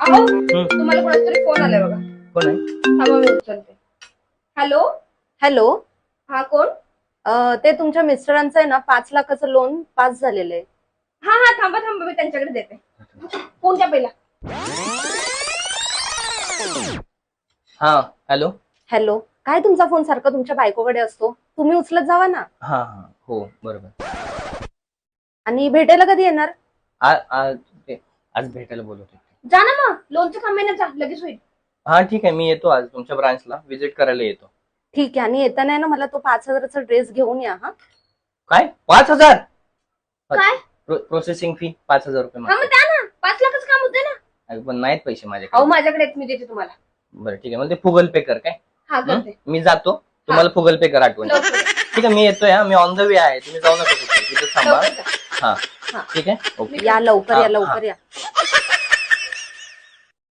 अहो तुम्हाला कोणाचा तरी फोन आलाय बघा. कोण आहे? थांबा मी उचलते. Hello hello. हा कोण? ते तुमच्या मिस्टरांचं आहे ना 5 लाखाचं लोन पास झालेलं आहे. हा हा थांबा थांबा मी त्यांच्याकडे देते. फोन द्या पहिला. हा हॅलो. हॅलो. काय तुमचा फोन सारखा तुमच्या बायकोकडे असतो? तुम्ही उचलत जावा ना. हा हा हो बरोबर. आणि भेटायला कधी येणार? आज भेटायला बोलवते. जा ना मग लोनचं काम आहे ना, जा लगेच होईल. हा ठीक आहे, मी येतो आज तुमच्या ब्रांचला व्हिजिट करायला येतो. ठीक आहे. आणि येताना आहे ना मला तो 5,000चा ड्रेस घेऊन या. हा काय 5,000? काय? प्रोसेसिंग फी 5,000 रुपये हा मग द्या ना, 5 लाखाचं काम होते ना. पण नाहीत पैसे अहो माझ्याकडे. माझ्याकडे आहेत, मी देते तुम्हाला. बरं ठीक आहे, मला ते फुगल पे कर काय. हा करते. मी जातो, तुम्हाला फुगल पे कर आठवण. लवकर या. ठीक आहे, मी येतोय. मी ऑन द वे आहे, तुम्ही जाऊ नका तिथे थांबा. लवकर जा. हा हा. ठीक आहे ओके. या लवकर या हा, लवकर या.